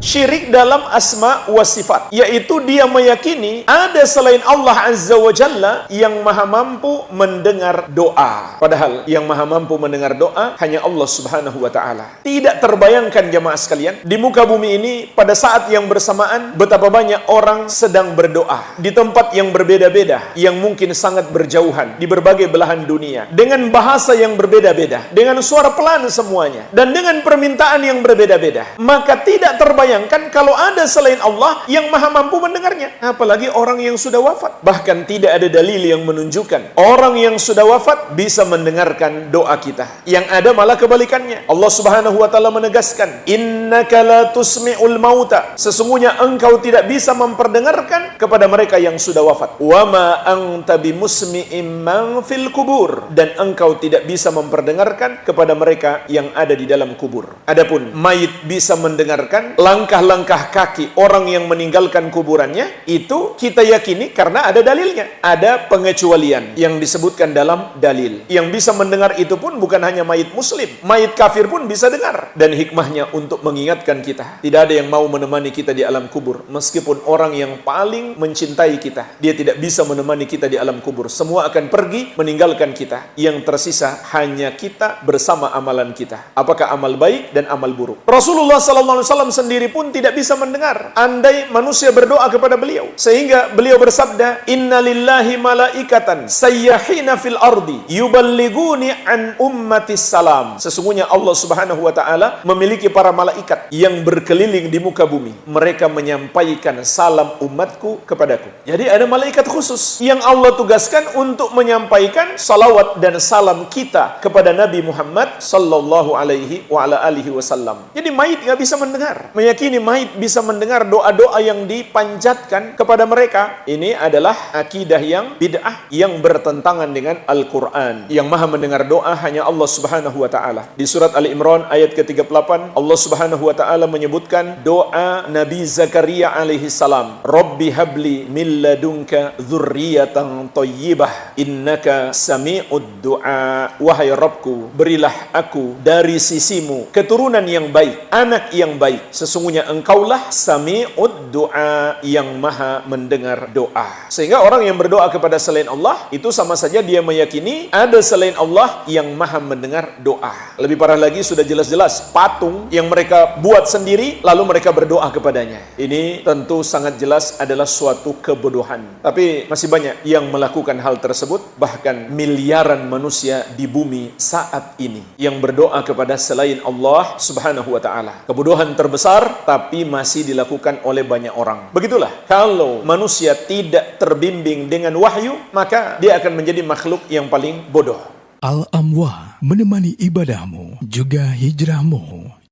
Syirik dalam asma wa sifat, yaitu dia meyakini ada selain Allah Azza wa Jalla yang maha mampu mendengar doa. Padahal yang maha mampu mendengar doa hanya Allah Subhanahu wa ta'ala. Tidak terbayangkan jamaah sekalian, di muka bumi ini pada saat yang bersamaan betapa banyak orang sedang berdoa di tempat yang berbeda-beda, yang mungkin sangat berjauhan di berbagai belahan dunia, dengan bahasa yang berbeda-beda, dengan suara pelan semuanya, dan dengan permintaan yang berbeda-beda. Maka tidak terbayangkan kalau ada selain Allah yang maha mampu mendengarnya, apalagi orang yang sudah wafat. Bahkan tidak ada dalil yang menunjukkan orang yang sudah wafat bisa mendengarkan doa kita. Yang ada malah kebalikannya. Allah Subhanahu wa ta'ala menegaskan, innaka la tusmi'ul mauta, sesungguhnya engkau tidak bisa memperdengarkan kepada mereka yang sudah wafat. Wa ma anta bimusmi'im man fil kubur, dan engkau tidak bisa memperdengarkan kepada mereka yang ada di dalam kubur. Adapun mayit bisa mendengarkan langkah-langkah kaki orang yang meninggalkan kuburannya, itu kita yakini karena ada dalilnya. Ada pengecualian yang disebutkan dalam dalil. Yang bisa mendengar itu pun bukan hanya mayit muslim, mayit kafir pun bisa dengar. Dan hikmahnya untuk mengingatkan kita, tidak ada yang mau menemani kita di alam kubur. Meskipun orang yang paling mencintai kita, dia tidak bisa menemani kita di alam kubur. Semua akan pergi meninggalkan kita. Yang tersisa hanya kita bersama amalan kita, apakah amal baik dan amal buruk. Rasulullah SAW sendiri pun tidak bisa mendengar andai manusia berdoa kepada beliau, sehingga beliau bersabda, innalillahi malaikatan sayyahina fil ardi yuballiguni an ummatis salam. Sesungguhnya Allah Subhanahu wa ta'ala memiliki para malaikat yang berkeliling di muka bumi, mereka menyampaikan salam umatku kepadaku. Jadi ada malaikat khusus yang Allah tugaskan untuk menyampaikan salawat dan salam kita kepada Nabi Muhammad sallallahu alaihi wa ala alihi wasallam. Jadi mayit nggak bisa mendengar. Meyakini mayit bisa mendengar doa-doa yang dipanjatkan kepada mereka, ini adalah akidah yang bid'ah, yang bertentangan dengan Al-Quran. Yang maha mendengar doa hanya Allah Subhanahu wa ta'ala. Di surat Ali Imran ayat ke-38, Allah Subhanahu wa ta'ala menyebutkan doa Nabi Zakaria alaihi salam, Rabbi habli min ladunka dzurriyyatan thayyibah innaka sami'ud du'a. Wahai Rabbku, berilah aku dari sisimu keturunan yang baik, anak yang baik. Sesungguhnya engkaulah sami'ud du'a, yang maha mendengar doa. Sehingga orang yang berdoa kepada selain Allah, itu sama saja dia meyakini ada selain Allah yang maha mendengar doa. Lebih parah lagi, sudah jelas-jelas patung yang mereka buat sendiri, lalu mereka berdoa kepadanya. Ini tentu sangat jelas adalah suatu kebodohan. Tapi masih banyak yang melakukan hal tersebut, bahkan miliaran manusia di bumi saat ini yang berdoa kepada selain Allah Subhanahu wa ta'ala. Kebodohan terbesar, tapi masih dilakukan oleh banyak orang. Begitulah, kalau manusia tidak terbimbing dengan wahyu, maka dia akan menjadi makhluk yang paling bodoh. Al-Amwa, menemani ibadahmu juga hijrahmu.